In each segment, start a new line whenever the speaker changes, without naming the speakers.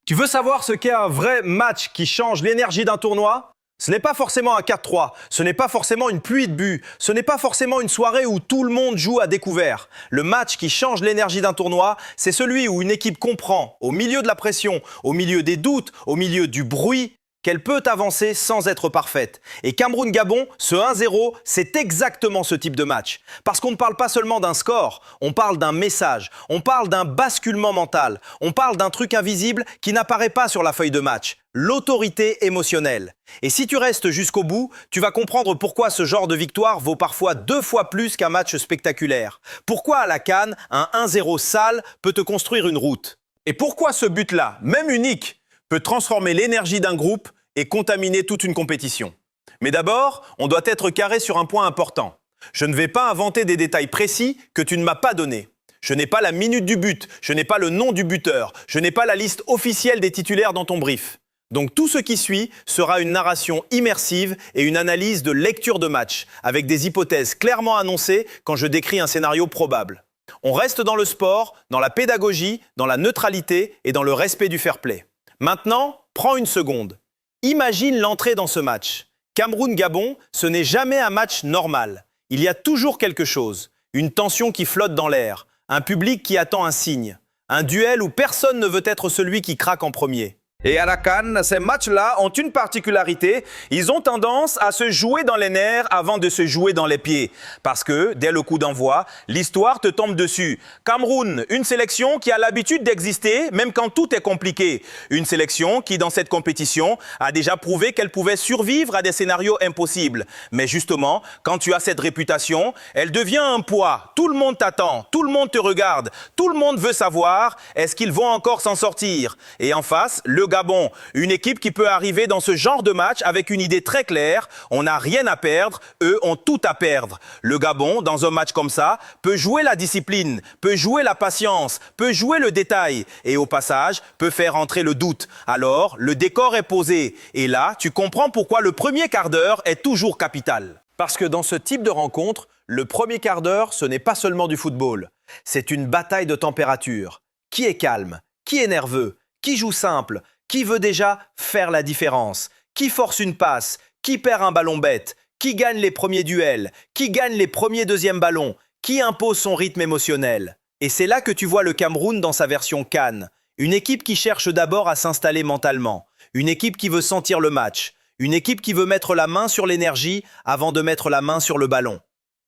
Tu veux savoir ce qu'est un vrai match qui change l'énergie d'un tournoi? Ce n'est pas forcément un 4-3, ce n'est pas forcément une pluie de buts, ce n'est pas forcément une soirée où tout le monde joue à découvert. Le match qui change l'énergie d'un tournoi, c'est celui où une équipe comprend, au milieu de la pression, au milieu des doutes, au milieu du bruit, qu'elle peut avancer sans être parfaite. Et Cameroun-Gabon, ce 1-0, c'est exactement ce type de match. Parce qu'on ne parle pas seulement d'un score, on parle d'un message, on parle d'un basculement mental, on parle d'un truc invisible qui n'apparaît pas sur la feuille de match, l'autorité émotionnelle. Et si tu restes jusqu'au bout, tu vas comprendre pourquoi ce genre de victoire vaut parfois 2 fois plus qu'un match spectaculaire. Pourquoi à la CAN, un 1-0 sale peut te construire une route.
Et pourquoi ce but-là, même unique, peut transformer l'énergie d'un groupe et contaminer toute une compétition. Mais d'abord, on doit être carré sur un point important. Je ne vais pas inventer des détails précis que tu ne m'as pas donnés. Je n'ai pas la minute du but, je n'ai pas le nom du buteur, je n'ai pas la liste officielle des titulaires dans ton brief. Donc tout ce qui suit sera une narration immersive et une analyse de lecture de match, avec des hypothèses clairement annoncées quand je décris un scénario probable. On reste dans le sport, dans la pédagogie, dans la neutralité et dans le respect du fair play. Maintenant, prends une seconde. Imagine l'entrée dans ce match. Cameroun-Gabon, ce n'est jamais un match normal. Il y a toujours quelque chose. Une tension qui flotte dans l'air. Un public qui attend un signe. Un duel où personne ne veut être celui qui craque en premier.
Et à la CAN, ces matchs-là ont une particularité. Ils ont tendance à se jouer dans les nerfs avant de se jouer dans les pieds. Parce que, dès le coup d'envoi, l'histoire te tombe dessus. Cameroun, une sélection qui a l'habitude d'exister, même quand tout est compliqué. Une sélection qui, dans cette compétition, a déjà prouvé qu'elle pouvait survivre à des scénarios impossibles. Mais justement, quand tu as cette réputation, elle devient un poids. Tout le monde t'attend, tout le monde te regarde, tout le monde veut savoir, est-ce qu'ils vont encore s'en sortir? Et en face, le Gabon, une équipe qui peut arriver dans ce genre de match avec une idée très claire, on n'a rien à perdre, eux ont tout à perdre. Le Gabon, dans un match comme ça, peut jouer la discipline, peut jouer la patience, peut jouer le détail et au passage, peut faire entrer le doute. Alors, le décor est posé et là, tu comprends pourquoi le premier quart d'heure est toujours capital.
Parce que dans ce type de rencontre, le premier quart d'heure, ce n'est pas seulement du football. C'est une bataille de température. Qui est calme? Qui est nerveux? Qui joue simple? Qui veut déjà faire la différence? Qui force une passe? Qui perd un ballon bête? Qui gagne les premiers duels? Qui gagne les premiers deuxièmes ballons? Qui impose son rythme émotionnel? Et c'est là que tu vois le Cameroun dans sa version CAN. Une équipe qui cherche d'abord à s'installer mentalement. Une équipe qui veut sentir le match. Une équipe qui veut mettre la main sur l'énergie avant de mettre la main sur le ballon.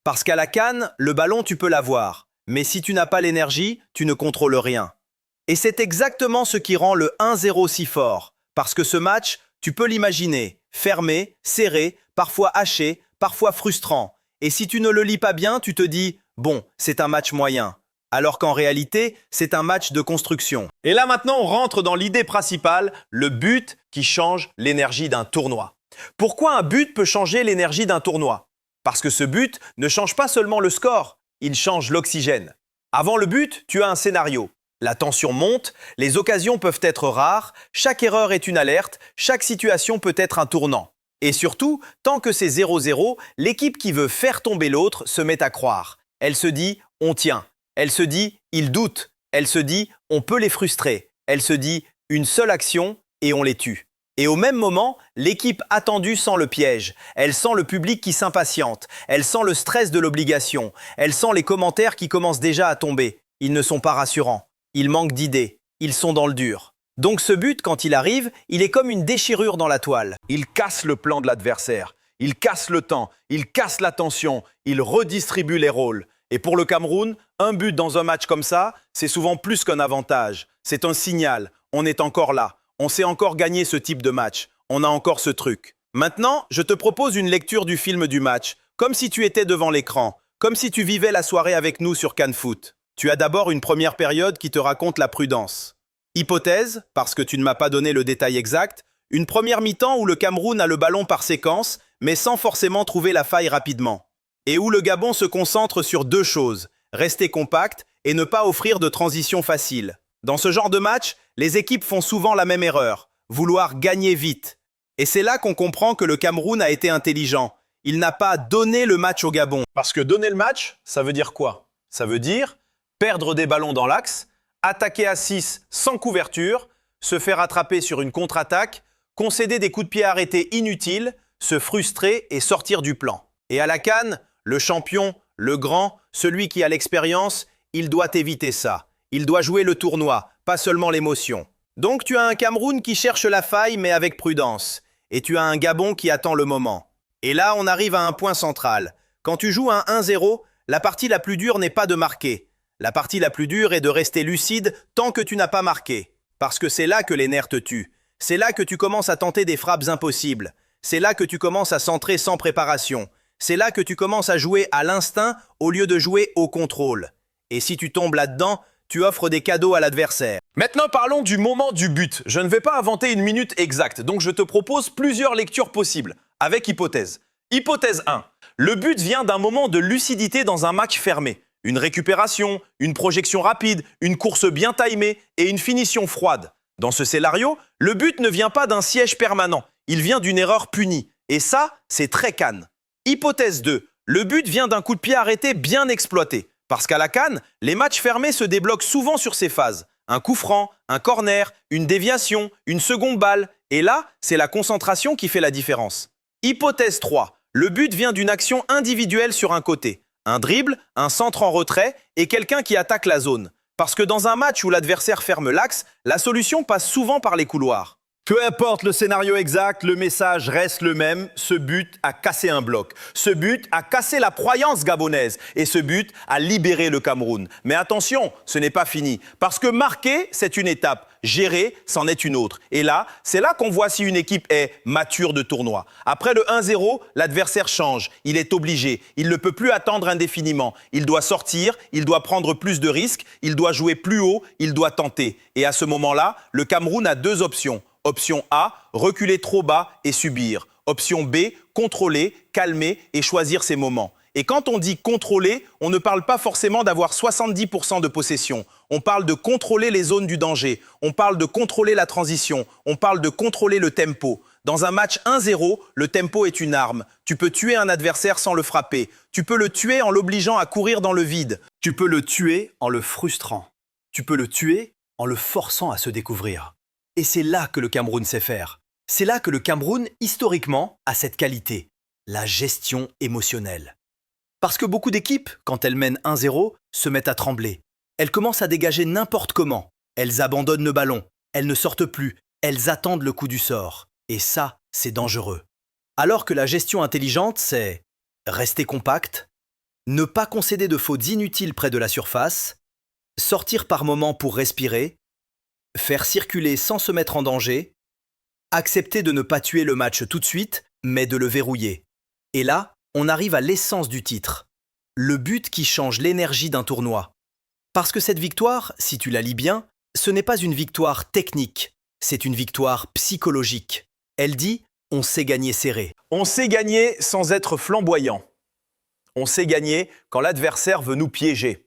Parce qu'à la CAN, le ballon tu peux l'avoir. Mais si tu n'as pas l'énergie, tu ne contrôles rien. Et c'est exactement ce qui rend le 1-0 si fort. Parce que ce match, tu peux l'imaginer, fermé, serré, parfois haché, parfois frustrant. Et si tu ne le lis pas bien, tu te dis « bon, c'est un match moyen ». Alors qu'en réalité, c'est un match de construction.
Et là maintenant, on rentre dans l'idée principale, le but qui change l'énergie d'un tournoi.
Pourquoi un but peut changer l'énergie d'un tournoi? Parce que ce but ne change pas seulement le score, il change l'oxygène. Avant le but, tu as un scénario. La tension monte, les occasions peuvent être rares, chaque erreur est une alerte, chaque situation peut être un tournant. Et surtout, tant que c'est 0-0, l'équipe qui veut faire tomber l'autre se met à croire. Elle se dit « on tient ». Elle se dit « ils doutent ». Elle se dit « on peut les frustrer ». Elle se dit « une seule action et on les tue ». Et au même moment, l'équipe attendue sent le piège. Elle sent le public qui s'impatiente. Elle sent le stress de l'obligation. Elle sent les commentaires qui commencent déjà à tomber. Ils ne sont pas rassurants. Ils manquent d'idées, ils sont dans le dur. Donc ce but, quand il arrive, il est comme une déchirure dans la toile.
Il casse le plan de l'adversaire, il casse le temps, il casse la tension, il redistribue les rôles. Et pour le Cameroun, un but dans un match comme ça, c'est souvent plus qu'un avantage. C'est un signal, on est encore là, on sait encore gagner ce type de match, on a encore ce truc. Maintenant, je te propose une lecture du film du match, comme si tu étais devant l'écran, comme si tu vivais la soirée avec nous sur CAN Foot. Tu as d'abord une première période qui te raconte la prudence. Hypothèse, parce que tu ne m'as pas donné le détail exact, une première mi-temps où le Cameroun a le ballon par séquence, mais sans forcément trouver la faille rapidement. Et où le Gabon se concentre sur 2 choses, rester compact et ne pas offrir de transition facile. Dans ce genre de match, les équipes font souvent la même erreur, vouloir gagner vite. Et c'est là qu'on comprend que le Cameroun a été intelligent. Il n'a pas donné le match au Gabon.
Parce que donner le match, ça veut dire quoi? Ça veut dire perdre des ballons dans l'axe, attaquer à 6 sans couverture,
se faire attraper sur une contre-attaque, concéder des coups de pied arrêtés inutiles, se frustrer et sortir du plan. Et à la CAN, le champion, le grand, celui qui a l'expérience, il doit éviter ça. Il doit jouer le tournoi, pas seulement l'émotion. Donc tu as un Cameroun qui cherche la faille mais avec prudence. Et tu as un Gabon qui attend le moment. Et là, on arrive à un point central. Quand tu joues un 1-0, la partie la plus dure n'est pas de marquer. La partie la plus dure est de rester lucide tant que tu n'as pas marqué. Parce que c'est là que les nerfs te tuent. C'est là que tu commences à tenter des frappes impossibles. C'est là que tu commences à centrer sans préparation. C'est là que tu commences à jouer à l'instinct au lieu de jouer au contrôle. Et si tu tombes là-dedans, tu offres des cadeaux à l'adversaire.
Maintenant, parlons du moment du but. Je ne vais pas inventer une minute exacte, donc je te propose plusieurs lectures possibles, avec hypothèse. Hypothèse 1. Le but vient d'un moment de lucidité dans un match fermé. Une récupération, une projection rapide, une course bien timée et une finition froide. Dans ce scénario, le but ne vient pas d'un siège permanent, il vient d'une erreur punie. Et ça, c'est très CAN. Hypothèse 2. Le but vient d'un coup de pied arrêté bien exploité. Parce qu'à la CAN, les matchs fermés se débloquent souvent sur ces phases. Un coup franc, un corner, une déviation, une seconde balle. Et là, c'est la concentration qui fait la différence. Hypothèse 3. Le but vient d'une action individuelle sur un côté. Un dribble, un centre en retrait et quelqu'un qui attaque la zone. Parce que dans un match où l'adversaire ferme l'axe, la solution passe souvent par les couloirs.
Peu importe le scénario exact, le message reste le même. Ce but a cassé un bloc. Ce but a cassé la croyance gabonaise. Et ce but a libéré le Cameroun. Mais attention, ce n'est pas fini. Parce que marquer, c'est une étape. Gérer, c'en est une autre. Et là, c'est là qu'on voit si une équipe est mature de tournoi. Après le 1-0, l'adversaire change. Il est obligé. Il ne peut plus attendre indéfiniment. Il doit sortir, il doit prendre plus de risques, il doit jouer plus haut, il doit tenter. Et à ce moment-là, le Cameroun a deux options. Option A, reculer trop bas et subir. Option B, contrôler, calmer et choisir ses moments. Et quand on dit contrôler, on ne parle pas forcément d'avoir 70% de possession. On parle de contrôler les zones du danger. On parle de contrôler la transition. On parle de contrôler le tempo. Dans un match 1-0, le tempo est une arme. Tu peux tuer un adversaire sans le frapper. Tu peux le tuer en l'obligeant à courir dans le vide.
Tu peux le tuer en le frustrant. Tu peux le tuer en le forçant à se découvrir. Et c'est là que le Cameroun sait faire. C'est là que le Cameroun, historiquement, a cette qualité, la gestion émotionnelle. Parce que beaucoup d'équipes, quand elles mènent 1-0, se mettent à trembler. Elles commencent à dégager n'importe comment. Elles abandonnent le ballon. Elles ne sortent plus. Elles attendent le coup du sort. Et ça, c'est dangereux. Alors que la gestion intelligente, c'est rester compact, ne pas concéder de fautes inutiles près de la surface, sortir par moments pour respirer, faire circuler sans se mettre en danger, accepter de ne pas tuer le match tout de suite, mais de le verrouiller. Et là, on arrive à l'essence du titre, le but qui change l'énergie d'un tournoi. Parce que cette victoire, si tu la lis bien, ce n'est pas une victoire technique, c'est une victoire psychologique. Elle dit « on sait gagner serré ».
On sait gagner sans être flamboyant. On sait gagner quand l'adversaire veut nous piéger.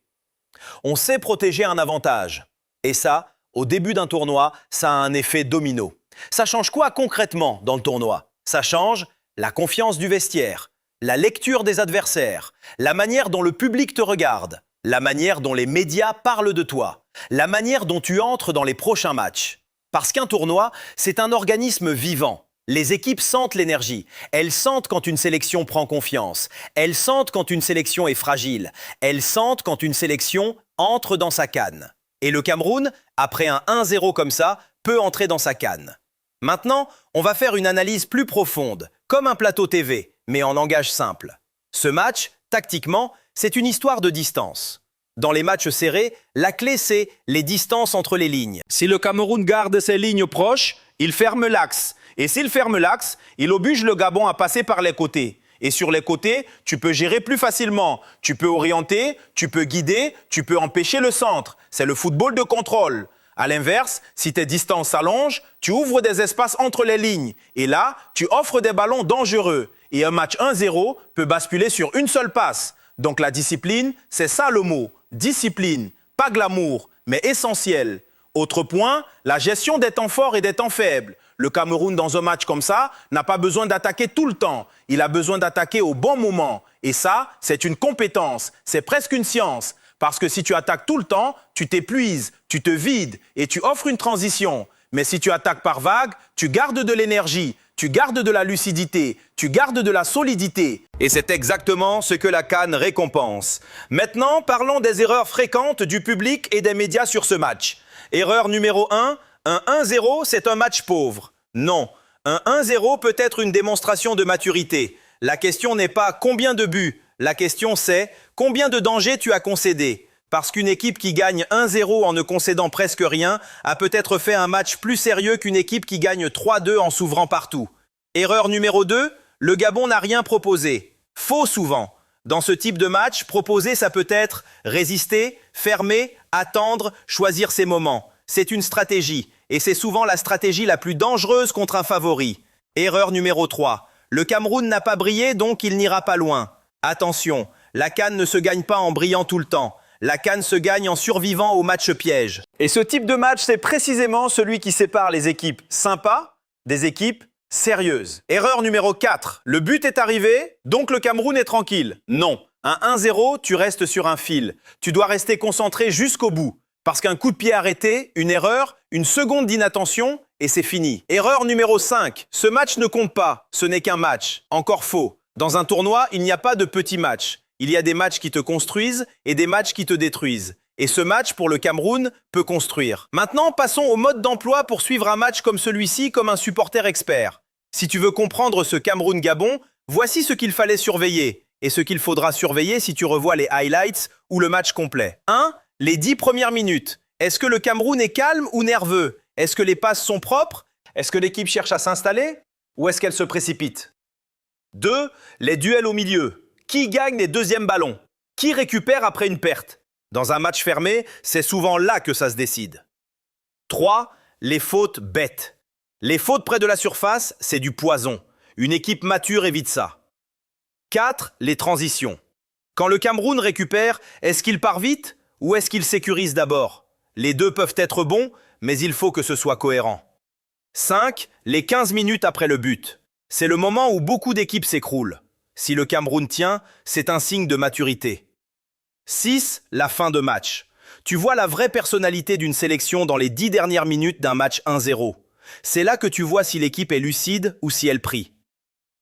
On sait protéger un avantage. Et ça, au début d'un tournoi, ça a un effet domino. Ça change quoi concrètement dans le tournoi? Ça change la confiance du vestiaire, la lecture des adversaires, la manière dont le public te regarde, la manière dont les médias parlent de toi, la manière dont tu entres dans les prochains matchs. Parce qu'un tournoi, c'est un organisme vivant. Les équipes sentent l'énergie. Elles sentent quand une sélection prend confiance. Elles sentent quand une sélection est fragile. Elles sentent quand une sélection entre dans sa canne. Et le Cameroun, après un 1-0 comme ça, peut entrer dans sa canne. Maintenant, on va faire une analyse plus profonde, comme un plateau TV, mais en langage simple. Ce match, tactiquement, c'est une histoire de distance. Dans les matchs serrés, la clé c'est les distances entre les lignes.
Si le Cameroun garde ses lignes proches, il ferme l'axe. Et s'il ferme l'axe, il oblige le Gabon à passer par les côtés. Et sur les côtés, tu peux gérer plus facilement. Tu peux orienter, tu peux guider, tu peux empêcher le centre. C'est le football de contrôle. À l'inverse, si tes distances s'allongent, tu ouvres des espaces entre les lignes. Et là, tu offres des ballons dangereux. Et un match 1-0 peut basculer sur une seule passe. Donc la discipline, c'est ça le mot. Discipline, pas glamour, mais essentiel. Autre point, la gestion des temps forts et des temps faibles. Le Cameroun, dans un match comme ça, n'a pas besoin d'attaquer tout le temps. Il a besoin d'attaquer au bon moment. Et ça, c'est une compétence. C'est presque une science. Parce que si tu attaques tout le temps, tu t'épuises, tu te vides et tu offres une transition. Mais si tu attaques par vague, tu gardes de l'énergie, tu gardes de la lucidité, tu gardes de la solidité. Et c'est exactement ce que la CAN récompense. Maintenant, parlons des erreurs fréquentes du public et des médias sur ce match. Erreur numéro 1, un 1-0, c'est un match pauvre. Non, un 1-0 peut être une démonstration de maturité. La question n'est pas combien de buts, la question c'est combien de dangers tu as concédé. Parce qu'une équipe qui gagne 1-0 en ne concédant presque rien a peut-être fait un match plus sérieux qu'une équipe qui gagne 3-2 en s'ouvrant partout. Erreur numéro 2, le Gabon n'a rien proposé. Faux souvent. Dans ce type de match, proposer ça peut être résister, fermer, attendre, choisir ses moments. C'est une stratégie, et c'est souvent la stratégie la plus dangereuse contre un favori. Erreur numéro 3, le Cameroun n'a pas brillé donc il n'ira pas loin. Attention, la CAN ne se gagne pas en brillant tout le temps. La CAN se gagne en survivant au match piège. Et ce type de match, c'est précisément celui qui sépare les équipes sympas des équipes sérieuses. Erreur numéro 4. Le but est arrivé, donc le Cameroun est tranquille. Non. Un 1-0, tu restes sur un fil. Tu dois rester concentré jusqu'au bout. Parce qu'un coup de pied arrêté, une erreur, une seconde d'inattention, et c'est fini. Erreur numéro 5. Ce match ne compte pas. Ce n'est qu'un match. Encore faux. Dans un tournoi, il n'y a pas de petits matchs. Il y a des matchs qui te construisent et des matchs qui te détruisent. Et ce match, pour le Cameroun, peut construire. Maintenant, passons au mode d'emploi pour suivre un match comme celui-ci comme un supporter expert. Si tu veux comprendre ce Cameroun-Gabon, voici ce qu'il fallait surveiller et ce qu'il faudra surveiller si tu revois les highlights ou le match complet. 1. Les 10 premières minutes. Est-ce que le Cameroun est calme ou nerveux? Est-ce que les passes sont propres? Est-ce que l'équipe cherche à s'installer? Ou est-ce qu'elle se précipite? 2. Les duels au milieu. Qui gagne les deuxièmes ballons? Qui récupère après une perte? Dans un match fermé, c'est souvent là que ça se décide. 3. Les fautes bêtes. Les fautes près de la surface, c'est du poison. Une équipe mature évite ça. 4. Les transitions. Quand le Cameroun récupère, est-ce qu'il part vite ou est-ce qu'il sécurise d'abord? Les deux peuvent être bons, mais il faut que ce soit cohérent. 5. Les 15 minutes après le but. C'est le moment où beaucoup d'équipes s'écroulent. Si le Cameroun tient, c'est un signe de maturité. 6. La fin de match. Tu vois la vraie personnalité d'une sélection dans les 10 dernières minutes d'un match 1-0. C'est là que tu vois si l'équipe est lucide ou si elle prie.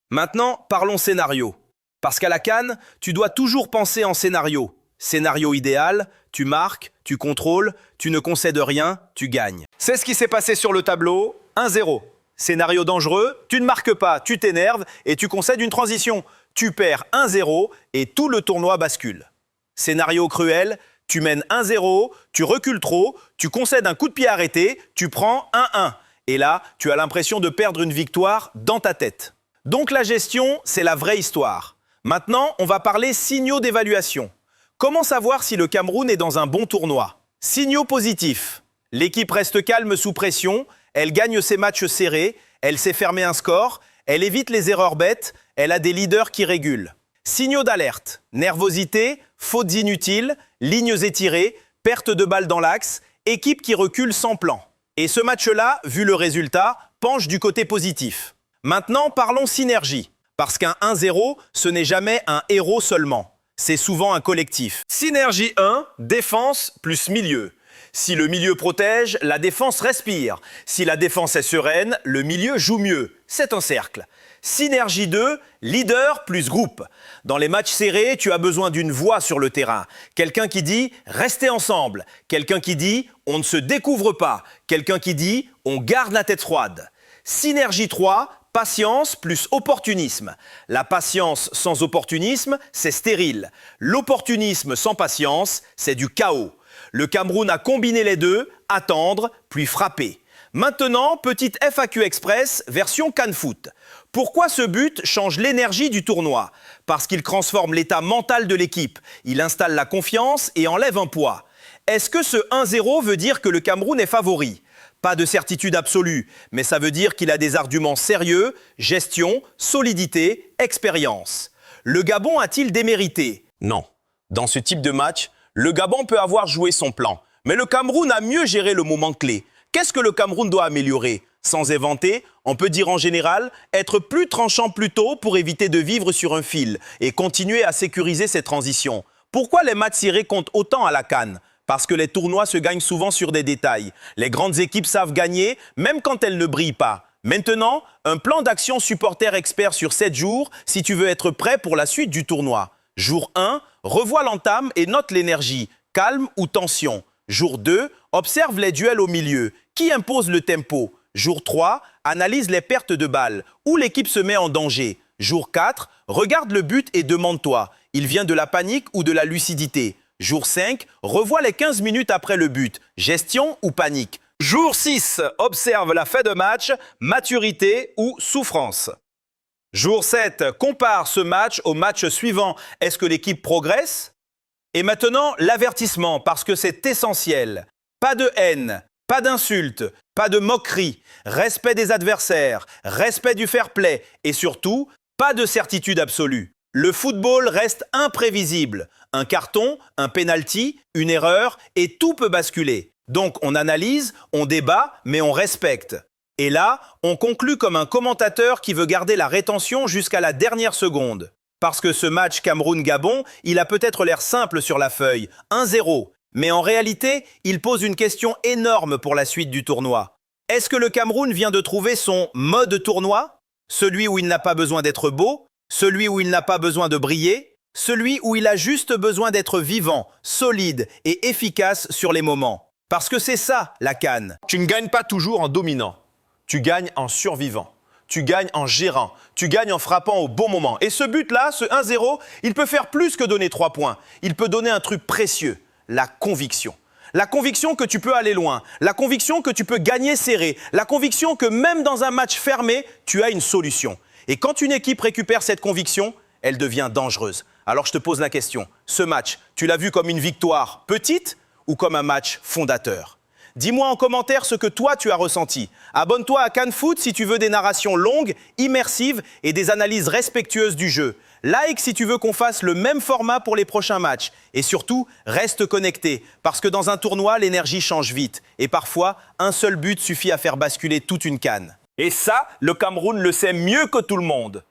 Maintenant, parlons scénario. Parce qu'à la CAN, tu dois toujours penser en scénario. Scénario idéal, tu marques, tu contrôles, tu ne concèdes rien, tu gagnes. C'est ce qui s'est passé sur le tableau, 1-0. Scénario dangereux, tu ne marques pas, tu t'énerves et tu concèdes une transition. Tu perds 1-0 et tout le tournoi bascule. Scénario cruel, tu mènes 1-0, tu recules trop, tu concèdes un coup de pied arrêté, tu prends 1-1. Et là, tu as l'impression de perdre une victoire dans ta tête. Donc la gestion, c'est la vraie histoire. Maintenant, on va parler signaux d'évaluation. Comment savoir si le Cameroun est dans un bon tournoi? Signaux positifs. L'équipe reste calme sous pression, elle gagne ses matchs serrés, elle sait fermer un score, elle évite les erreurs bêtes, elle a des leaders qui régulent. Signaux d'alerte. Nervosité, fautes inutiles, lignes étirées, perte de balles dans l'axe, équipe qui recule sans plan. Et ce match-là, vu le résultat, penche du côté positif. Maintenant, parlons synergie. Parce qu'un 1-0, ce n'est jamais un héros seulement. C'est souvent un collectif. Synergie 1, défense plus milieu. Si le milieu protège, la défense respire. Si la défense est sereine, le milieu joue mieux. C'est un cercle. Synergie 2, leader plus groupe. Dans les matchs serrés, tu as besoin d'une voix sur le terrain. Quelqu'un qui dit « restez ensemble ». Quelqu'un qui dit « on ne se découvre pas ». Quelqu'un qui dit « on garde la tête froide ». Synergie 3, patience plus opportunisme. La patience sans opportunisme, c'est stérile. L'opportunisme sans patience, c'est du chaos. Le Cameroun a combiné les deux, attendre puis frapper. Maintenant, petite FAQ Express version CAN Foot. Pourquoi ce but change l'énergie du tournoi? Parce qu'il transforme l'état mental de l'équipe. Il installe la confiance et enlève un poids. Est-ce que ce 1-0 veut dire que le Cameroun est favori? Pas de certitude absolue, mais ça veut dire qu'il a des arguments sérieux, gestion, solidité, expérience. Le Gabon a-t-il démérité? Non. Dans ce type de match, le Gabon peut avoir joué son plan, mais le Cameroun a mieux géré le moment clé. Qu'est-ce que le Cameroun doit améliorer? Sans éventer, on peut dire en général être plus tranchant plus tôt pour éviter de vivre sur un fil et continuer à sécuriser ses transitions. Pourquoi les matchs serrés comptent autant à la CAN? Parce que les tournois se gagnent souvent sur des détails. Les grandes équipes savent gagner, même quand elles ne brillent pas. Maintenant, un plan d'action supporter expert sur 7 jours si tu veux être prêt pour la suite du tournoi. Jour 1, revois l'entame et note l'énergie, calme ou tension. Jour 2, observe les duels au milieu. Qui impose le tempo? Jour 3, analyse les pertes de balles. Où l'équipe se met en danger? Jour 4, regarde le but et demande-toi, il vient de la panique ou de la lucidité? Jour 5, revois les 15 minutes après le but, gestion ou panique?
Jour 6, observe la fin de match, maturité ou souffrance. Jour 7, compare ce match au match suivant. Est-ce que l'équipe progresse? Et maintenant, l'avertissement, parce que c'est essentiel. Pas de haine, pas d'insultes, pas de moquerie, respect des adversaires, respect du fair play et surtout, pas de certitude absolue. Le football reste imprévisible. Un carton, un penalty, une erreur et tout peut basculer. Donc on analyse, on débat, mais on respecte. Et là, on conclut comme un commentateur qui veut garder la rétention jusqu'à la dernière seconde. Parce que ce match Cameroun-Gabon, il a peut-être l'air simple sur la feuille, 1-0. Mais en réalité, il pose une question énorme pour la suite du tournoi. Est-ce que le Cameroun vient de trouver son mode tournoi? Celui où il n'a pas besoin d'être beau? Celui où il n'a pas besoin de briller? Celui où il a juste besoin d'être vivant, solide et efficace sur les moments? Parce que c'est ça, la CAN.
Tu ne gagnes pas toujours en dominant. Tu gagnes en survivant. Tu gagnes en gérant. Tu gagnes en frappant au bon moment. Et ce but-là, ce 1-0, il peut faire plus que donner 3 points. Il peut donner un truc précieux, la conviction. La conviction que tu peux aller loin. La conviction que tu peux gagner serré. La conviction que même dans un match fermé, tu as une solution. Et quand une équipe récupère cette conviction, elle devient dangereuse. Alors je te pose la question. Ce match, tu l'as vu comme une victoire petite ou comme un match fondateur? Dis-moi en commentaire ce que toi tu as ressenti. Abonne-toi à CAN Foot si tu veux des narrations longues, immersives et des analyses respectueuses du jeu. Like si tu veux qu'on fasse le même format pour les prochains matchs. Et surtout, reste connecté, parce que dans un tournoi, l'énergie change vite. Et parfois, un seul but suffit à faire basculer toute une CAN.
Et ça, le Cameroun le sait mieux que tout le monde.